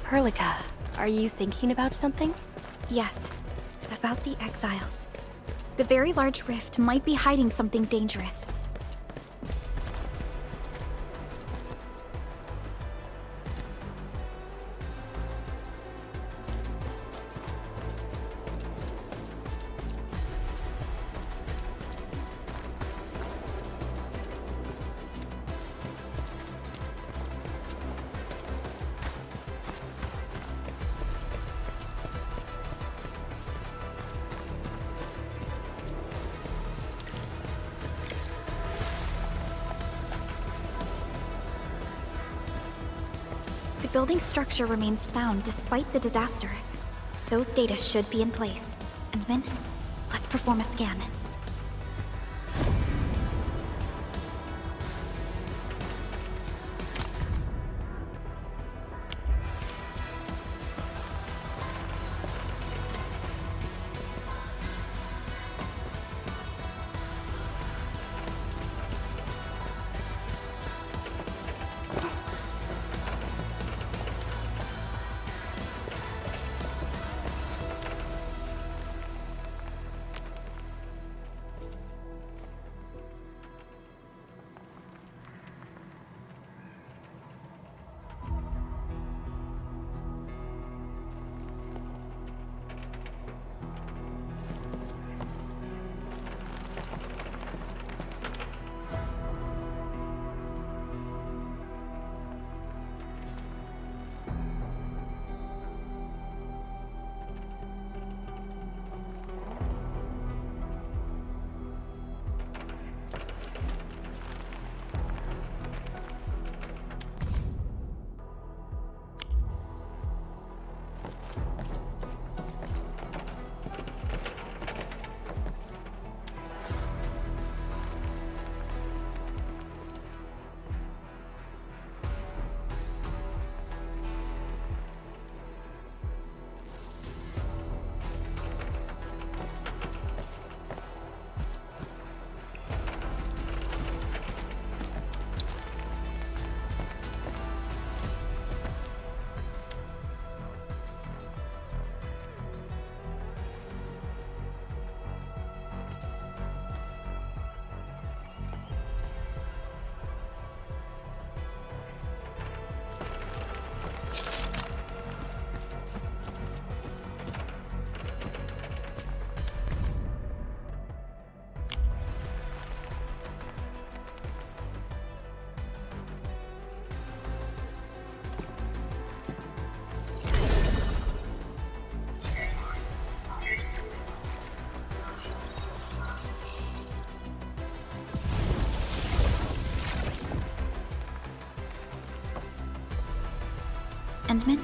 Perlica, are you thinking about something? Yes, about the exiles. The very large rift might be hiding something dangerous. The building structure remains sound despite the disaster. Those data should be in place. Endmin, let's perform a scan. Endmin?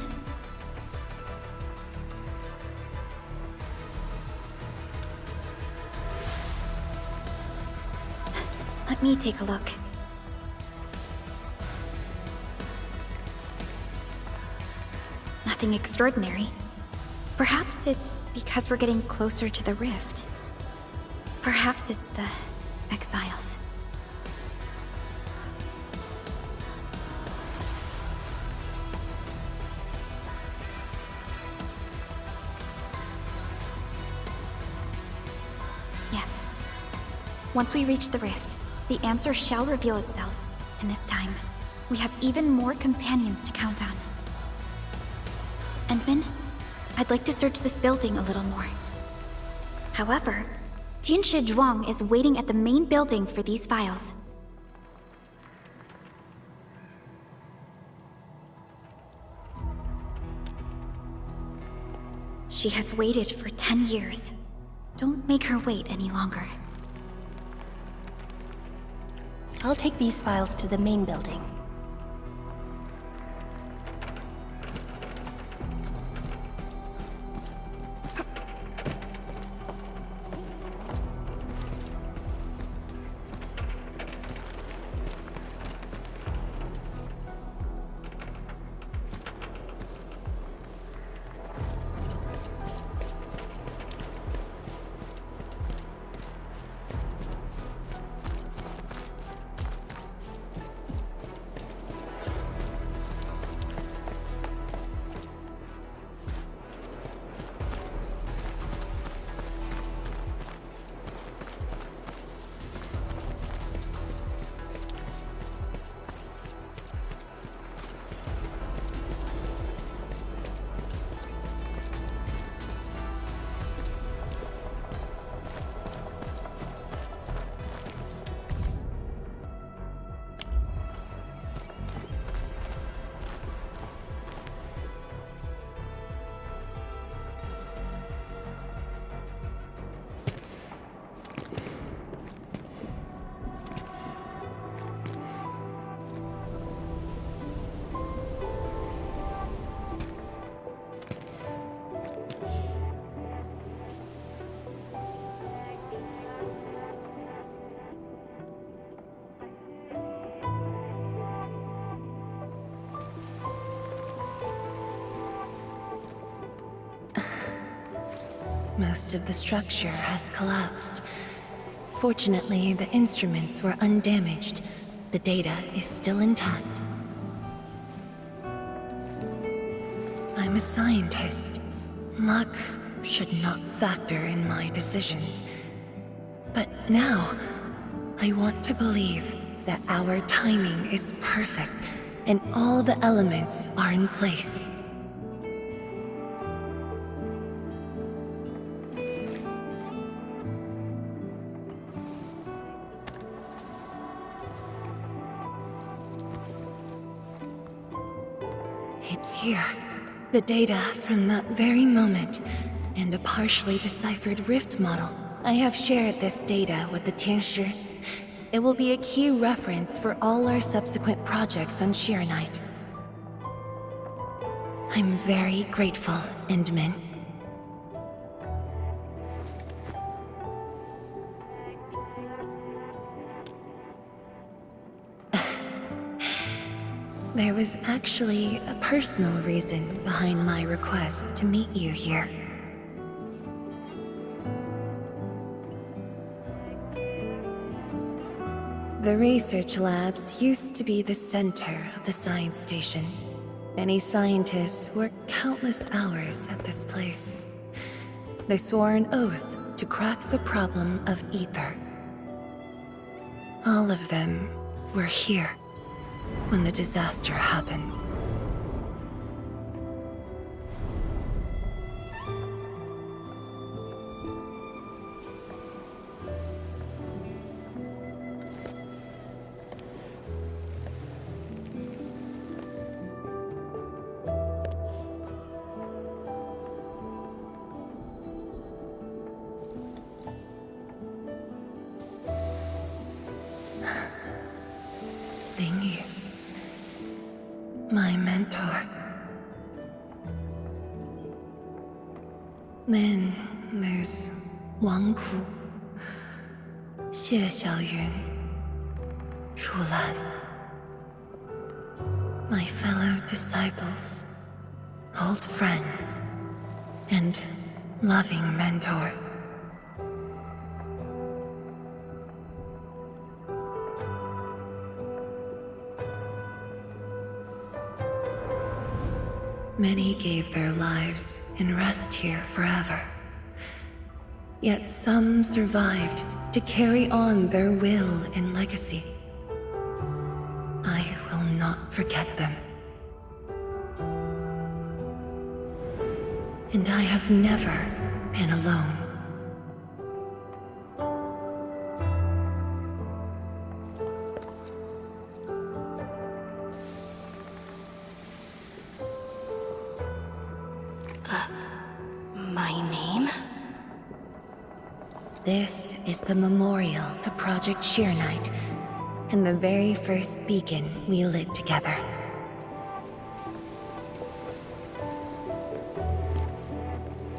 Let me take a look. Nothing extraordinary. Perhaps it's because we're getting closer to the rift. Perhaps it's the exiles. Yes. Once we reach the rift, the answer shall reveal itself, and this time, we have even more companions to count on. Endmin, I'd like to search this building a little more. However, Tianshi Zhuang is waiting at the main building for these files. She has waited for 10 years. Don't make her wait any longer. I'll take these files to the main building. Most of the structure has collapsed. Fortunately, the instruments were undamaged. The data is still intact. I'm a scientist. Luck should not factor in my decisions. But now, I want to believe that our timing is perfect and all the elements are in place. It's here. The data from that very moment, and a partially deciphered rift model. I have shared this data with the Tianshi. It will be a key reference for all our subsequent projects on Zhiyan. I'm very grateful, Endmin. There was actually a personal reason behind my request to meet you here. The research labs used to be the center of the science station. Many scientists worked countless hours at this place. They swore an oath to crack the problem of ether. All of them were here when the disaster happened. My mentor. Then there's Wang Ku, Xie Xiaoyun, Shu Lan. My fellow disciples, old friends, and loving mentor. Many gave their lives and rest here forever. Yet some survived to carry on their will and legacy. I will not forget them. And I have never been alone. My name? This is the memorial to Project Zhiyan, and the very first beacon we lit together.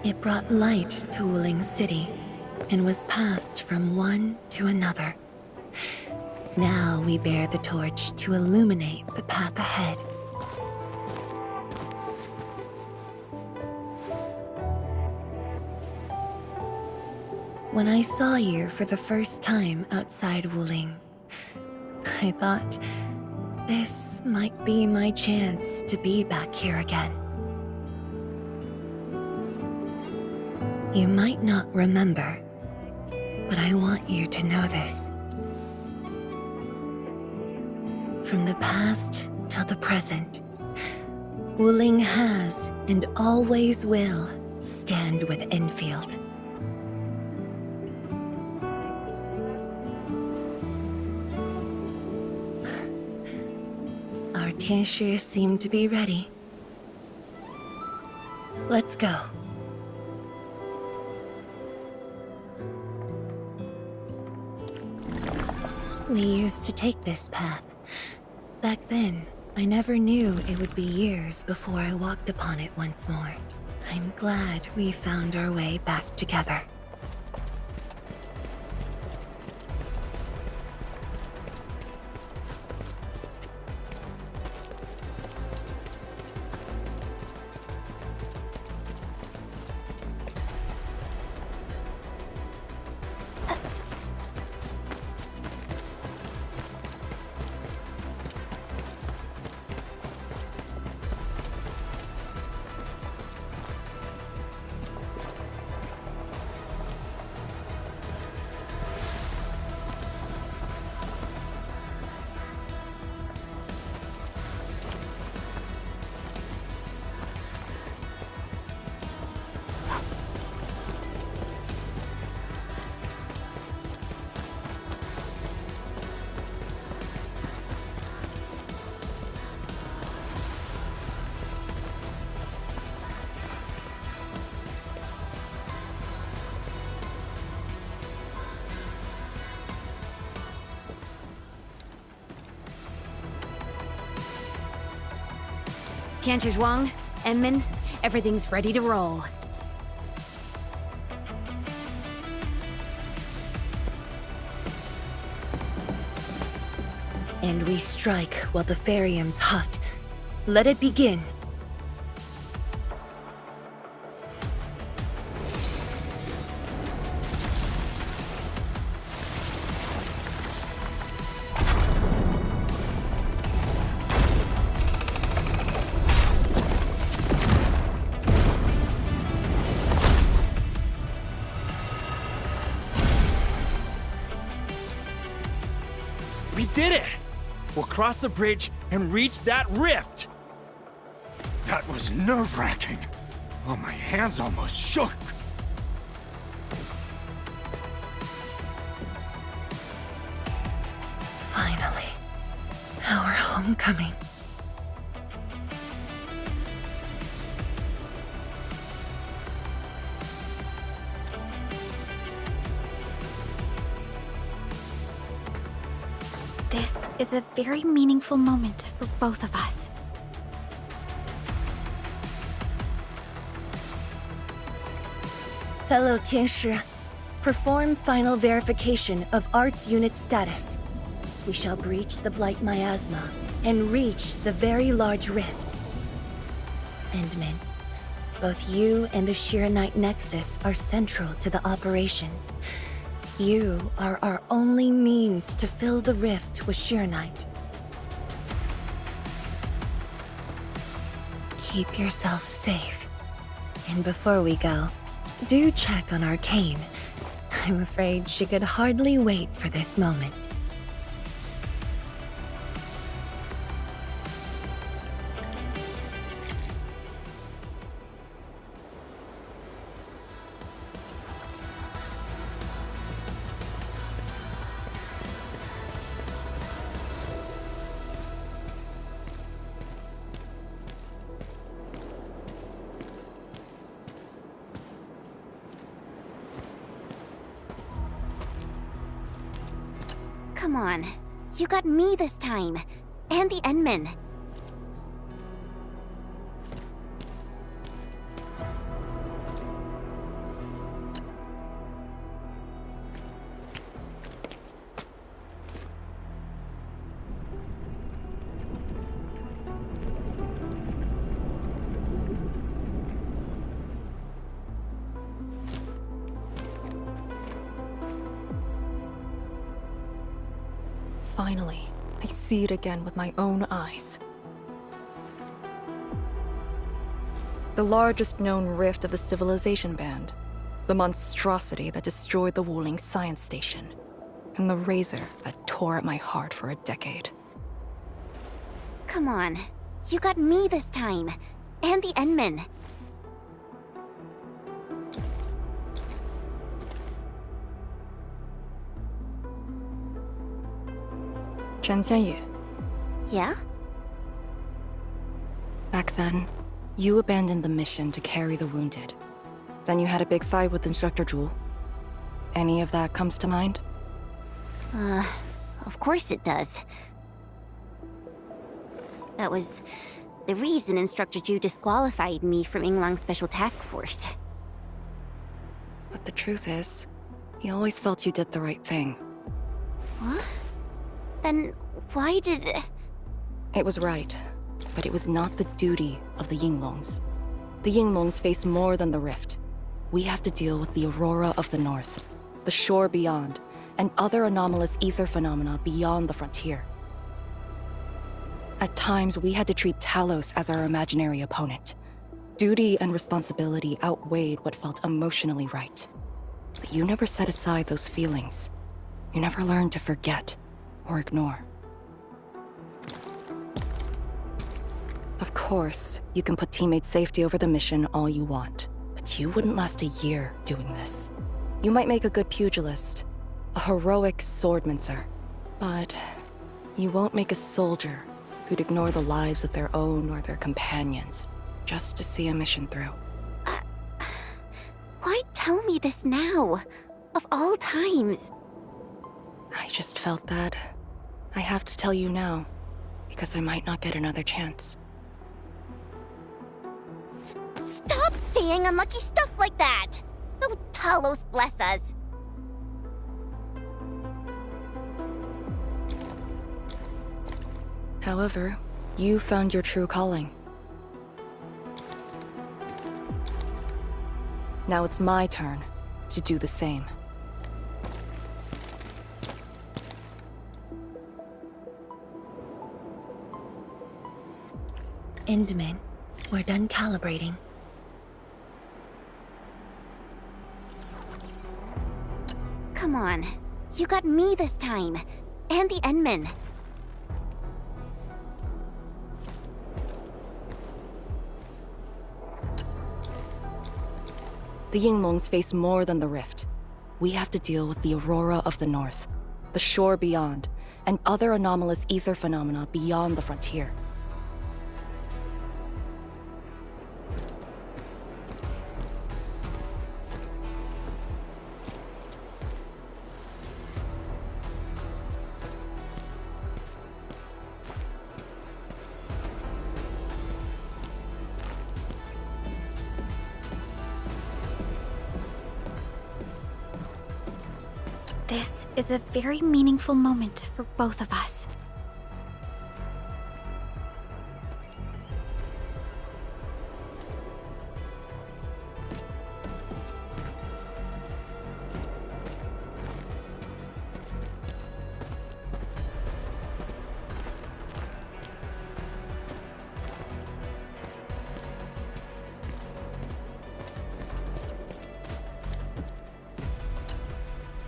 It brought light to Wuling City, and was passed from one to another. Now we bear the torch to illuminate the path ahead. When I saw you for the first time outside Wuling, I thought this might be my chance to be back here again. You might not remember, but I want you to know this. From the past till the present, Wuling has and always will stand with Endfield. Our Tianshi seem to be ready. Let's go. We used to take this path. Back then, I never knew it would be years before I walked upon it once more. I'm glad we found our way back together. Zhuang, Endmin, everything's ready to roll. And we strike while the Therium's hot. Let it begin. We did it! We'll cross the bridge and reach that rift! That was nerve-wracking. Oh, my hands almost shook. Finally. Our homecoming. This is a very meaningful moment for both of us. Fellow Tianshi, perform final verification of Arts Unit status. We shall breach the Blight Miasma and reach the very large rift. Endmin, both you and the Shiranite Nexus are central to the operation. You are our only means to fill the rift with Shiranite. Keep yourself safe. And before we go, do check on Arcane. I'm afraid she could hardly wait for this moment. Come on. You got me this time. And the Endmin. Finally, I see it again with my own eyes. The largest known rift of the Civilization Band. The monstrosity that destroyed the Wuling Science Station. And the razor that tore at my heart for a decade. Come on. You got me this time. And the Endmin. Chen Xianyu, Yeah? back then, you abandoned the mission to carry the wounded. Then you had a big fight with Instructor Zhu. Any of that comes to mind? Of course it does. That was the reason Instructor Zhu disqualified me from Yinglang's Special Task Force. But the truth is, he always felt you did the right thing. What? Then why did... It was right, but it was not the duty of the Yinglongs. The Yinglongs face more than the rift. We have to deal with the Aurora of the North, the shore beyond, and other anomalous ether phenomena beyond the frontier. At times, we had to treat Talos as our imaginary opponent. Duty and responsibility outweighed what felt emotionally right. But you never set aside those feelings. You never learned to forget or ignore. Of course, you can put teammate safety over the mission all you want, but you wouldn't last a year doing this. You might make a good pugilist, a heroic swordmancer, but you won't make a soldier who'd ignore the lives of their own or their companions just to see a mission through. Why tell me this now? Of all times. I just felt that I have to tell you now, because I might not get another chance. Stop saying unlucky stuff like that! No Talos bless us. However, you found your true calling. Now it's my turn to do the same. Endmin, we're done calibrating. Come on. You got me this time. And the Endmin. The Yinglongs face more than the rift. We have to deal with the Aurora of the North, the shore beyond, and other anomalous ether phenomena beyond the frontier. This is a very meaningful moment for both of us.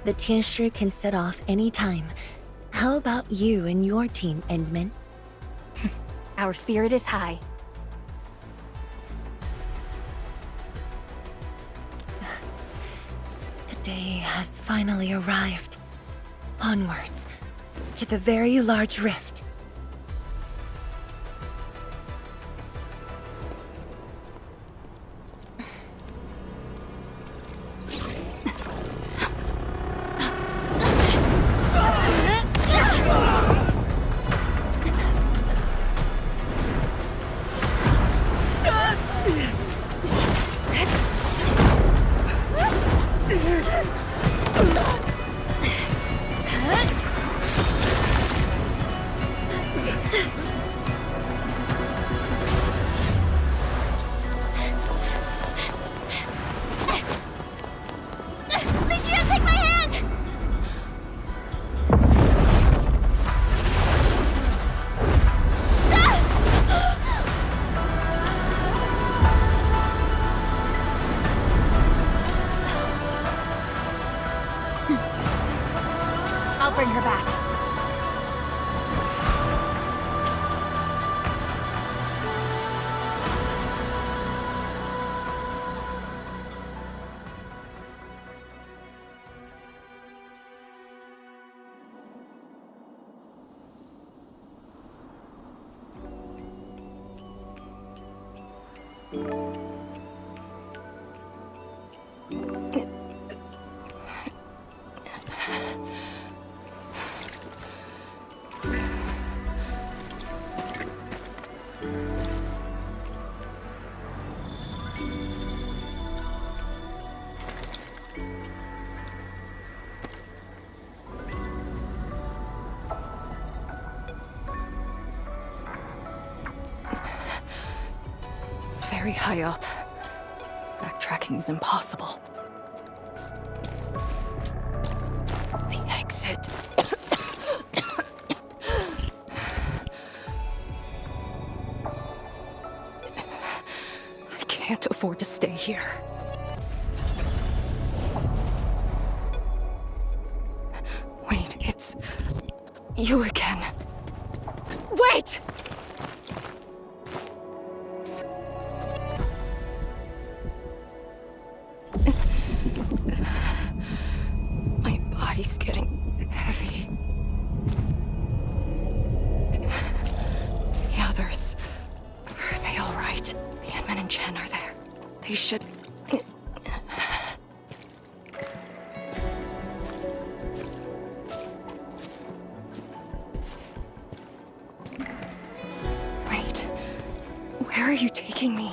The Tianshi can set off any time. How about you and your team, Endmin? Our spirit is high. The day has finally arrived. Onwards, to the very large rift. Zhiyan, take my hand! I'll bring her back. It's very high up. Backtracking is impossible. The exit. I can't afford to stay here. Wait, it's you again. Wait! My body's getting heavy. The others, are they all right? The Endmin and Chen are there. They should... Wait, where are you taking me?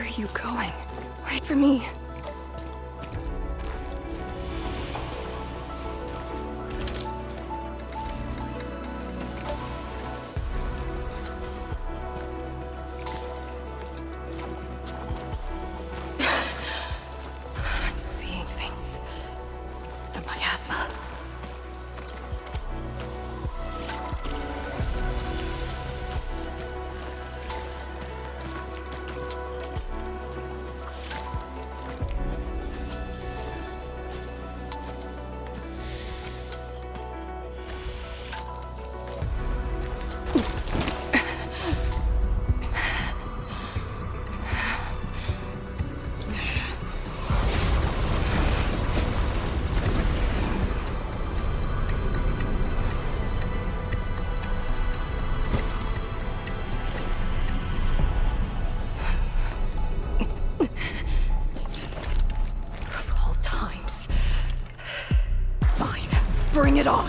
are you going? Wait for me. I'm seeing things. The miasma. Bring it on!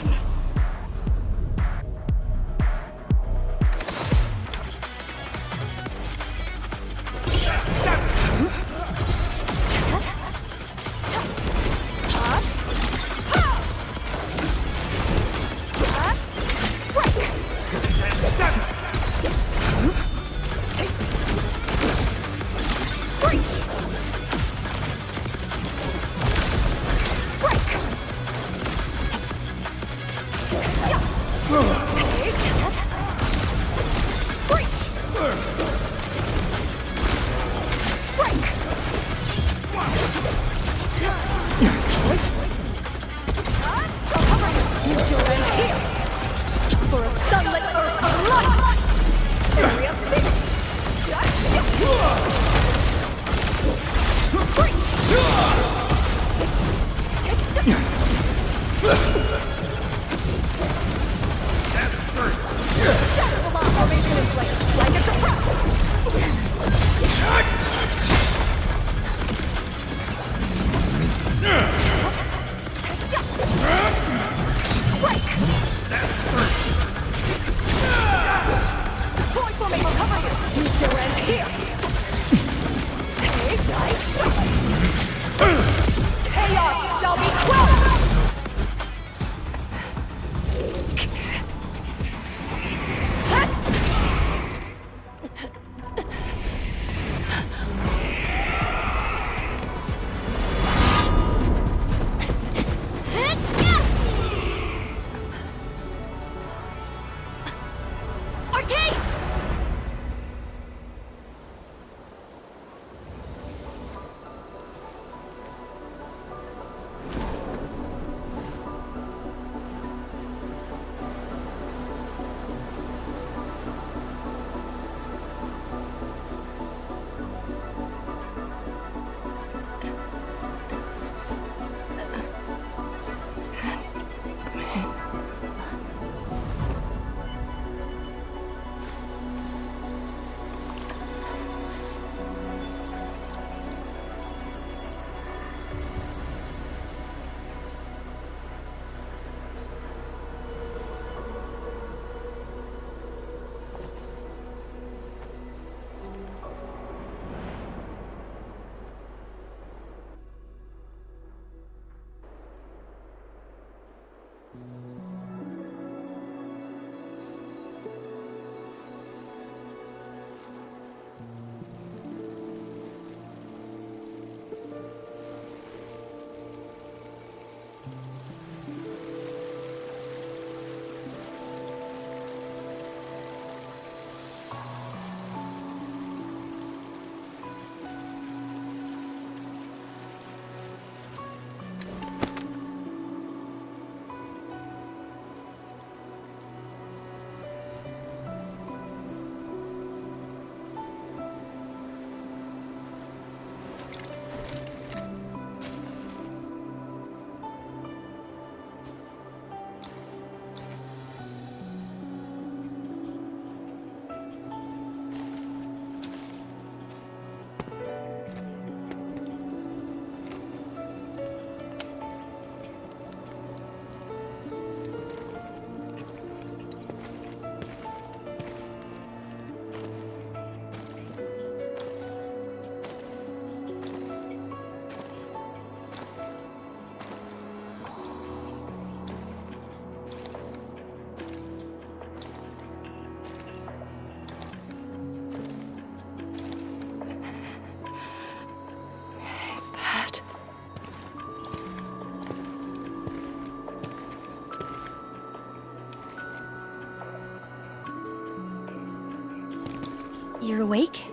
You're awake?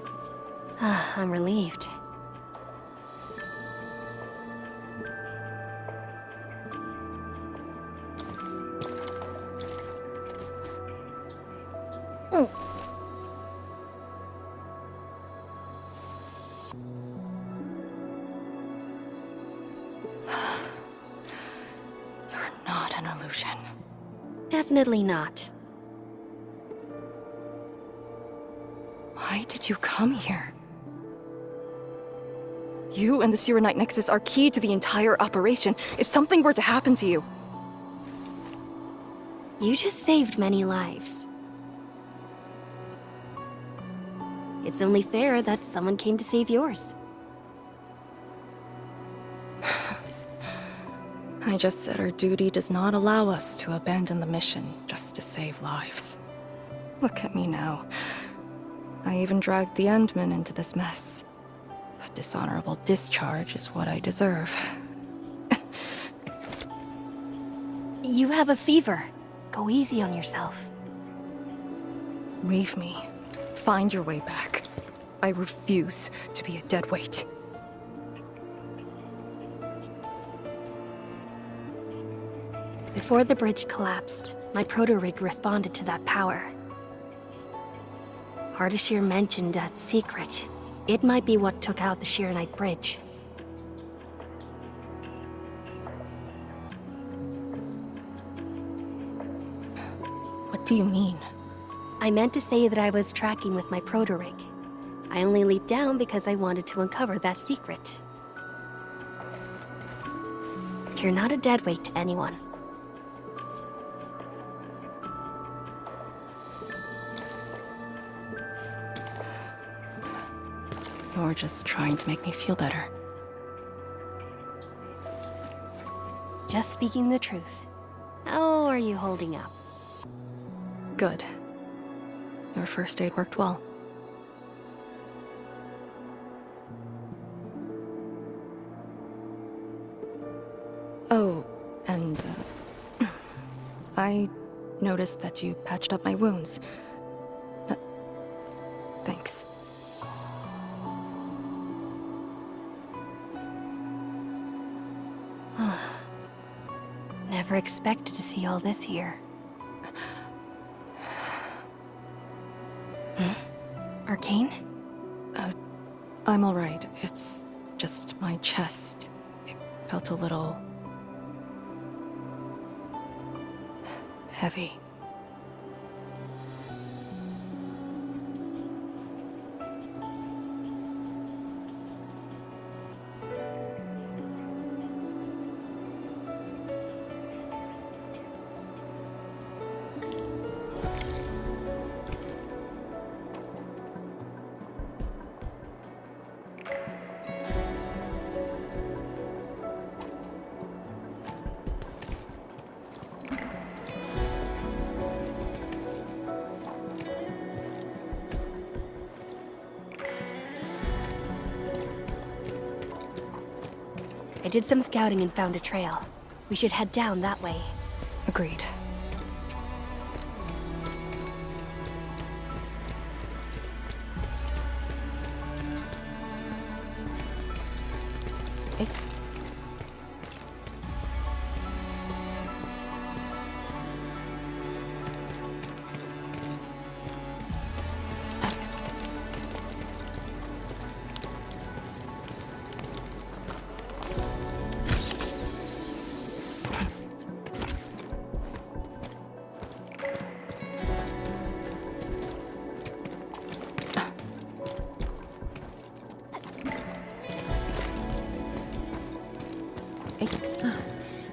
Ah, I'm relieved. You're not an illusion. Definitely not. Why did you come here? You and the Zhiyan Nexus are key to the entire operation. If something were to happen to you... You just saved many lives. It's only fair that someone came to save yours. I just said our duty does not allow us to abandon the mission just to save lives. Look at me now. I even dragged the Endmin into this mess. A dishonorable discharge is what I deserve. You have a fever. Go easy on yourself. Leave me. Find your way back. I refuse to be a dead weight. Before the bridge collapsed, my proto-rig responded to that power. Ardashir mentioned that secret. It might be what took out the Zhiyan bridge. What do you mean? I meant to say that I was tracking with my proto-rig. I only leaped down because I wanted to uncover that secret. You're not a deadweight to anyone. You're just trying to make me feel better. Just speaking the truth. How are you holding up? Good. Your first aid worked well. Oh, and, I noticed that you patched up my wounds. Thanks. Never expected to see all this here. Arcane? I'm alright. It's just my chest. It felt a little... heavy. I did some scouting and found a trail. We should head down that way. Agreed. Hey.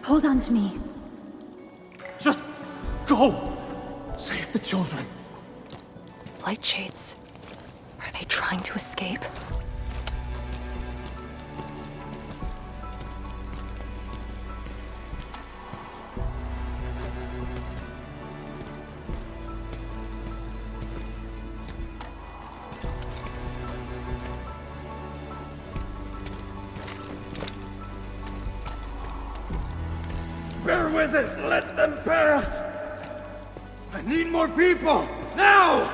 Hold on to me. Just go! Save the children. Light shades. Are they trying to escape? Bear with it! Let them pass! I need more people! Now!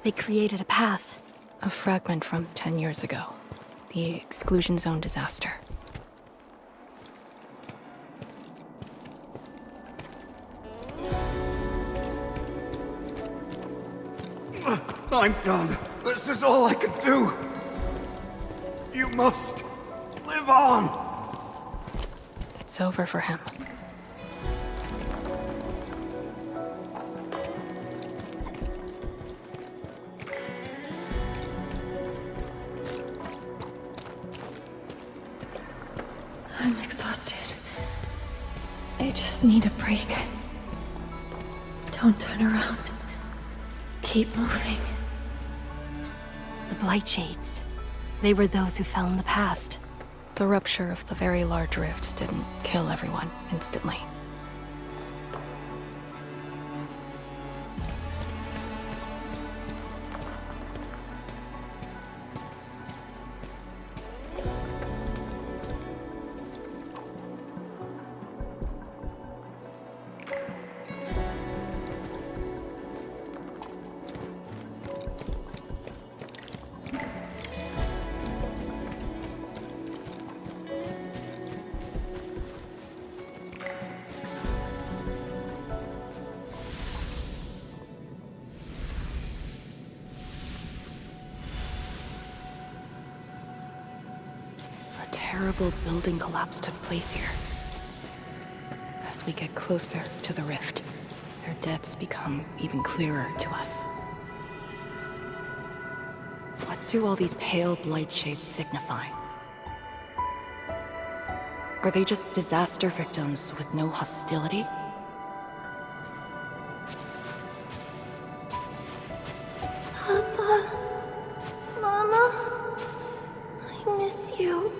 They created a path. A fragment from 10 years ago. The exclusion zone disaster. I'm done. This is all I can do. You must live on. It's over for him. I'm exhausted. I just need a break. Don't turn around. Keep moving. The Blight Shades. They were those who fell in the past. The rupture of the very large rifts didn't kill everyone instantly. A terrible building collapse took place here. As we get closer to the rift, their deaths become even clearer to us. What do all these pale blight shades signify? Are they just disaster victims with no hostility? Papa, Mama, I miss you.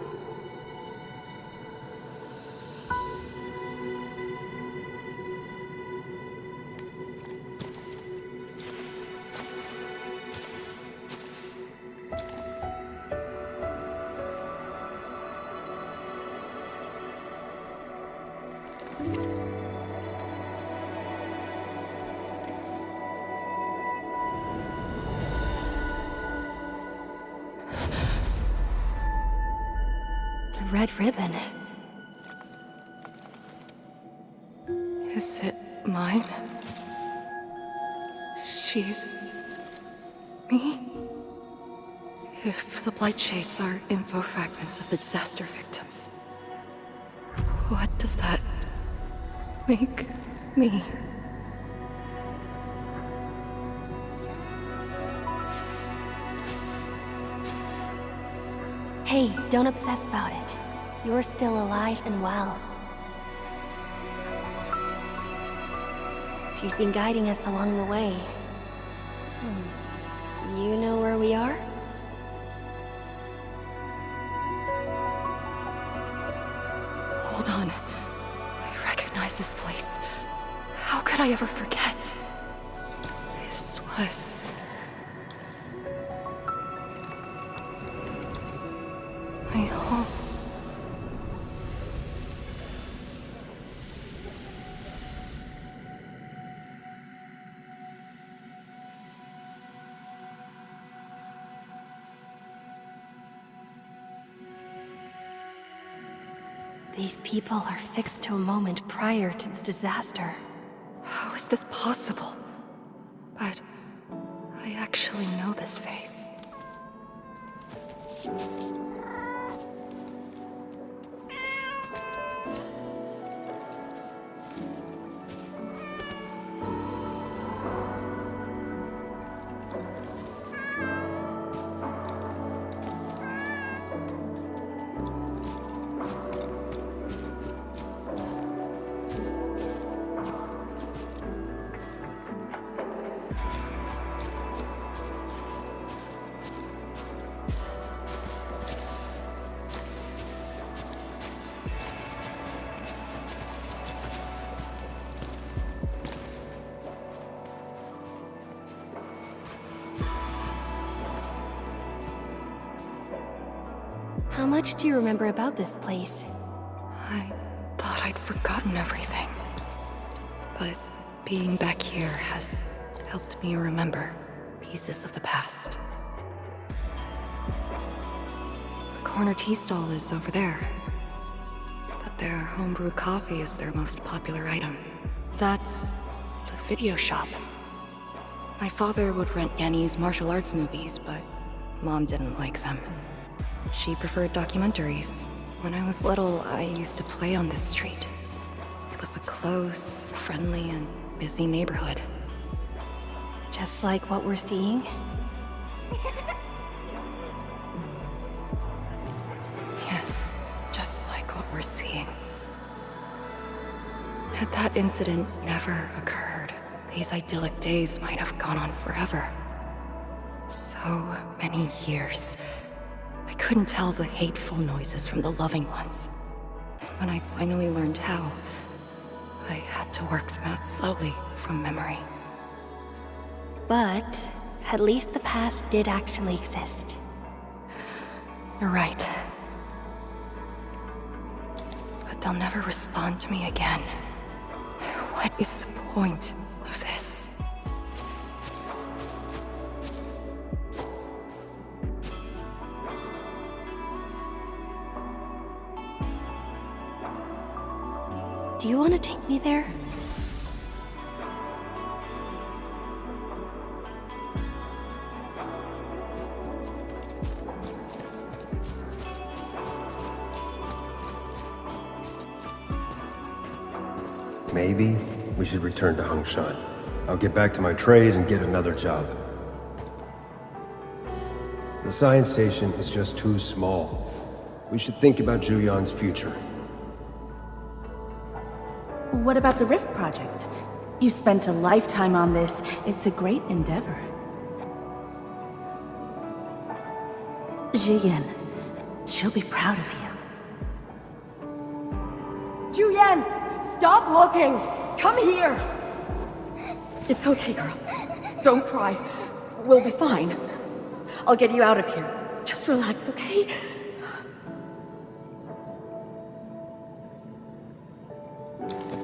The red ribbon. Is it mine? She's... me? If the blight shades are info fragments of the disaster victims, what does that make me? Hey, don't obsess about it. You're still alive and well. She's been guiding us along the way. You know where we are? Hold on. I recognize this place. How could I ever forget? This was... my home. These people are fixed to a moment prior to the disaster. How is this possible? But I actually know this face. How much do you remember about this place? I thought I'd forgotten everything. But being back here has helped me remember pieces of the past. The corner tea stall is over there. But their homebrewed coffee is their most popular item. That's the video shop. My father would rent Yanni's martial arts movies, but Mom didn't like them. She preferred documentaries. When I was little, I used to play on this street. It was a close, friendly, and busy neighborhood. Just like what we're seeing? Yes, just like what we're seeing. Had that incident never occurred, these idyllic days might have gone on forever. So many years. I couldn't tell the hateful noises from the loving ones. When I finally learned how, I had to work them out slowly from memory. But at least the past did actually exist. You're right. But they'll never respond to me again. What is the point of this? Do you want to take me there? Maybe we should return to Hongshan. I'll get back to my trade and get another job. The science station is just too small. We should think about Zhiyan's future. What about the Rift Project? You spent a lifetime on this. It's a great endeavor. Zhiyan, she'll be proud of you. Zhiyan, stop looking! Come here! It's okay, girl. Don't cry. We'll be fine. I'll get you out of here. Just relax, okay?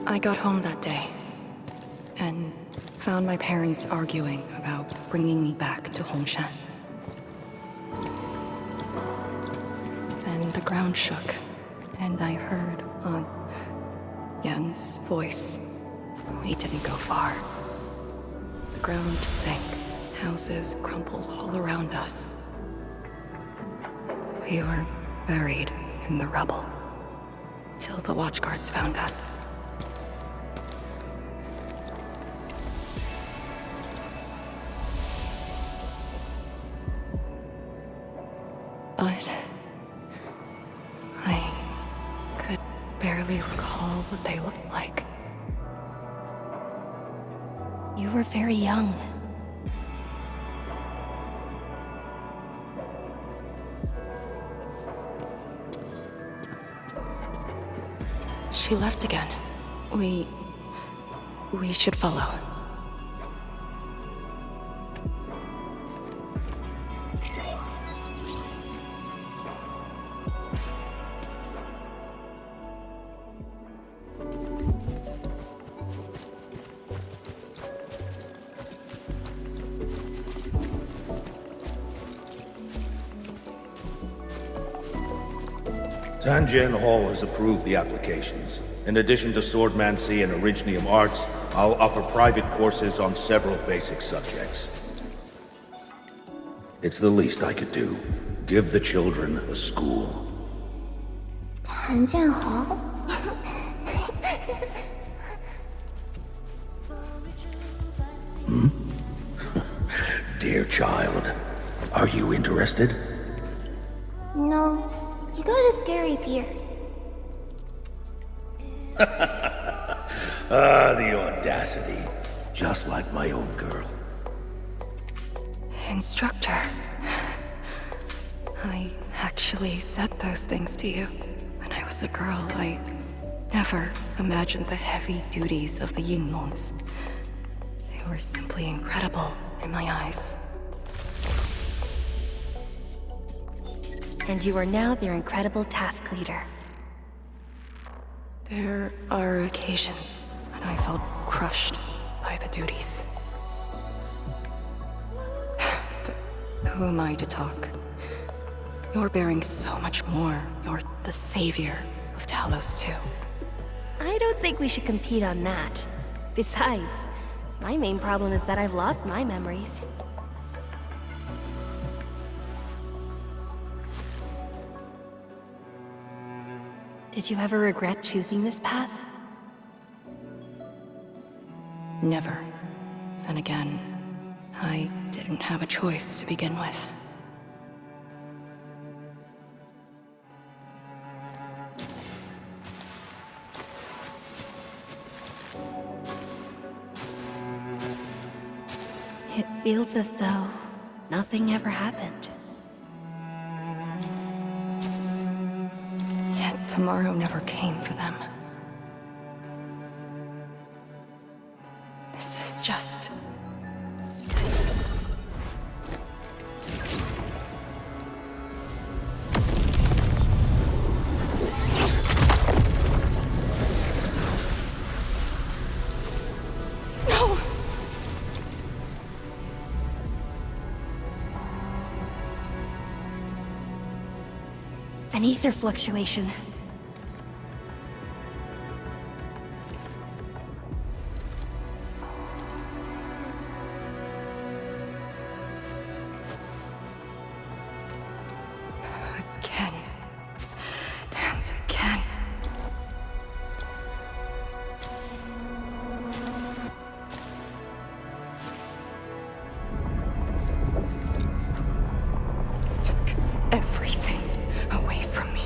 I got home that day, and found my parents arguing about bringing me back to Hongshan. Then the ground shook, and I heard Aunt Yan's voice. We didn't go far. The ground sank, houses crumpled all around us. We were buried in the rubble, till the watchguards found us. But I could barely recall what they looked like. You were very young. She left again. We should follow. Tanjian Hall has approved the applications. In addition to swordmancy and originium arts, I'll offer private courses on several basic subjects. It's the least I could do. Give the children a school. Tanjian Hall? Dear child, are you interested? No. You got a scary beard. The audacity. Just like my own girl. Instructor. I actually said those things to you. When I was a girl, I never imagined the heavy duties of the Yinglungs. They were simply incredible in my eyes. And you are now their incredible task leader. There are occasions when I felt crushed by the duties. Who am I to talk? You're bearing so much more. You're the savior of Talos, too. I don't think we should compete on that. Besides, my main problem is that I've lost my memories. Did you ever regret choosing this path? Never. Then again, I didn't have a choice to begin with. It feels as though nothing ever happened. Yet tomorrow never came for them. This is just... No! An ether fluctuation. Again. And again. Took everything away from me.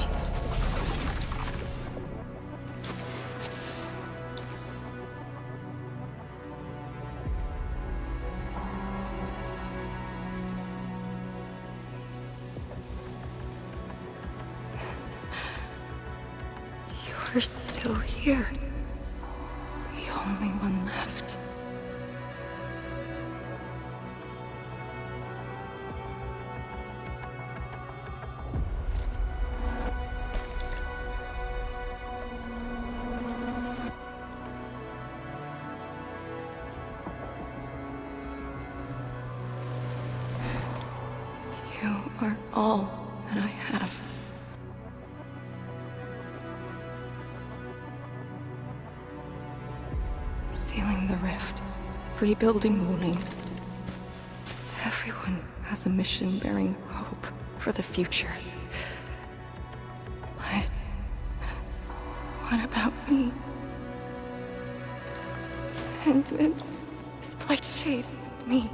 You're still here. The only one left. You are all that I have. Sealing the rift, rebuilding Wuling. Everyone has a mission bearing hope for the future. But what about me? Endmin, this Blight Shade, and me.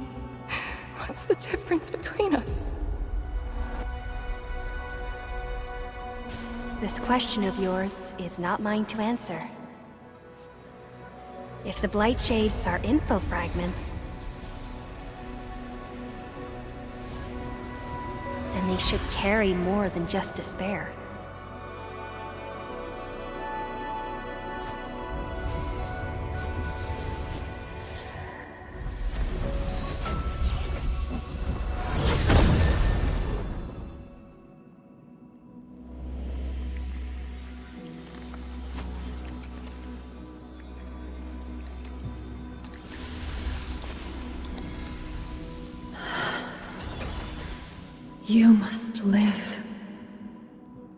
What's the difference between us? This question of yours is not mine to answer. If the Blight Shades are info fragments, then they should carry more than just despair. You must live.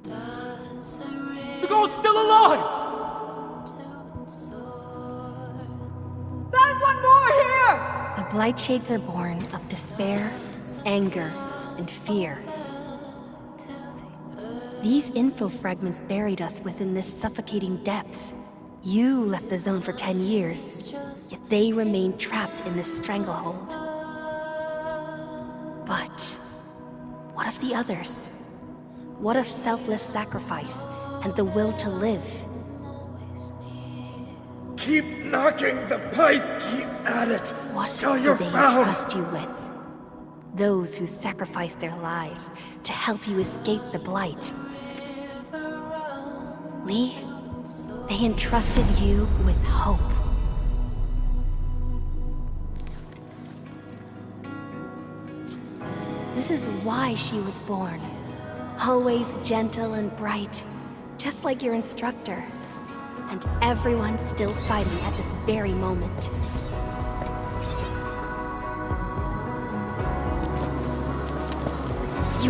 The girl's still alive! Find one more here! The Blight Shades are born of despair, anger, and fear. These info fragments buried us within this suffocating depth. You left the zone for 10 years, yet they remain trapped in this stranglehold. But what of the others? What of selfless sacrifice and the will to live? Keep knocking the pipe, keep at it. What till do you're they found. entrust you with? Those who sacrificed their lives to help you escape the Blight. Lee, they entrusted you with hope. This is why she was born. Always gentle and bright, just like your instructor. And everyone still fighting at this very moment.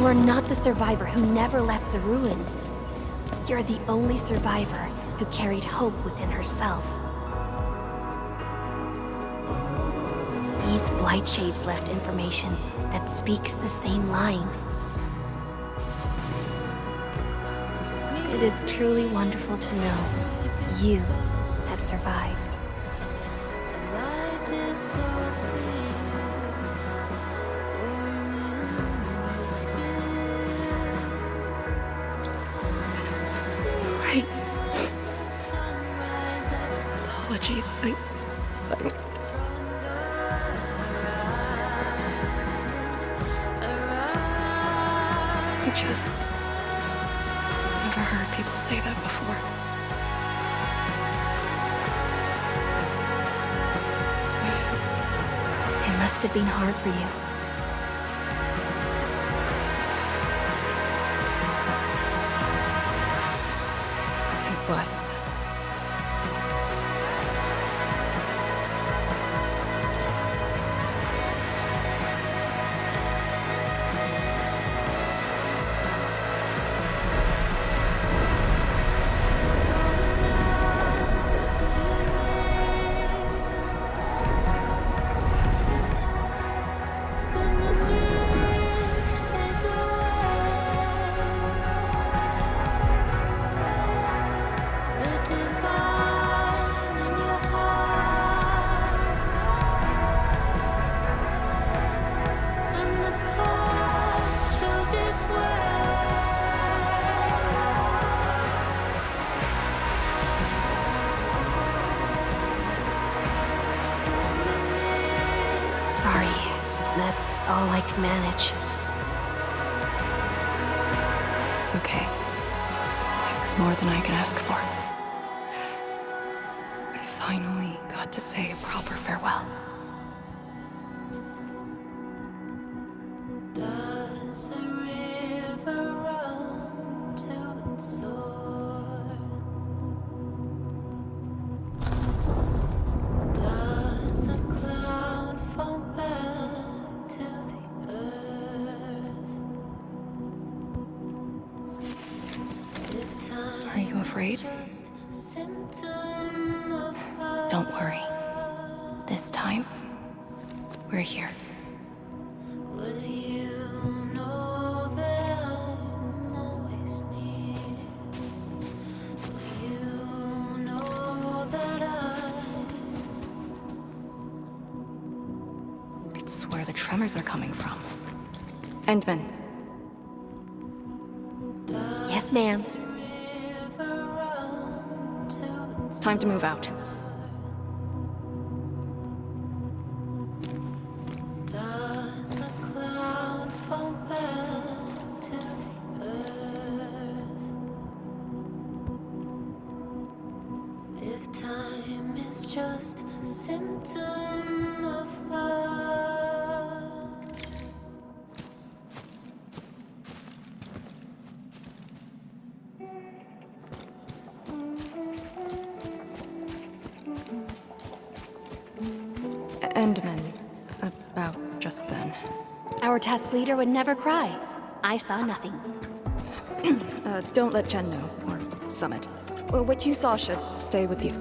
You are not the survivor who never left the ruins. You're the only survivor who carried hope within herself. These blight shades left information that speaks the same line. It is truly wonderful to know you have survived. Apologies, I just never heard people say that before. It must have been hard for you. It was. That's all I can manage. It's okay. It was more than I could ask for. I finally got to say a proper farewell. Does a river run to its source? Does a cloud fall back to the earth? If time Are you afraid? is just a symptom of love, Don't worry. This time, we're here. will you know that I'm always near? Will you know that It's where the tremors are coming from. Endmin, Yes, ma'am. time to move out. does a cloud fall back to the earth? If time is just a symptom of love. Endmin, about just then. Our task leader would never cry. I saw nothing. Don't let Jen know, or Summit. Well, what you saw should stay with you.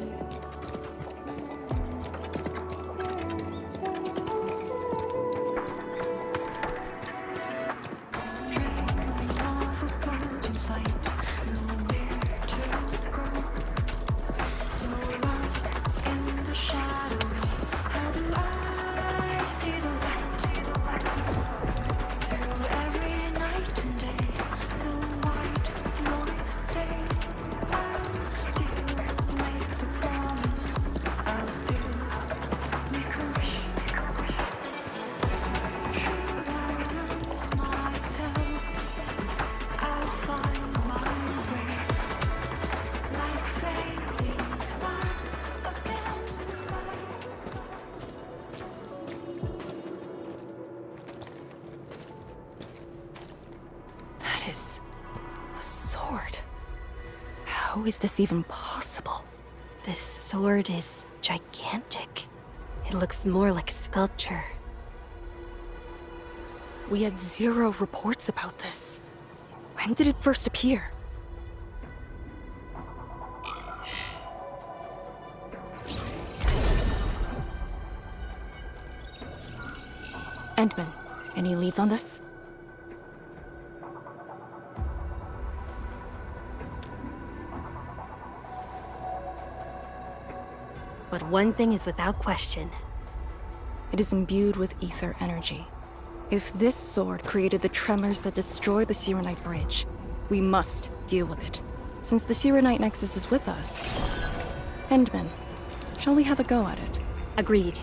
That is a sword. How is this even possible? This sword is gigantic. It looks more like a sculpture. We had 0 reports about this. When did it first appear? Endmin, any leads on this? But one thing is without question. It is imbued with ether energy. If this sword created the tremors that destroyed the Sirenite Bridge, we must deal with it, since the Sirenite Nexus is with us. Endmin, shall we have a go at it? Agreed.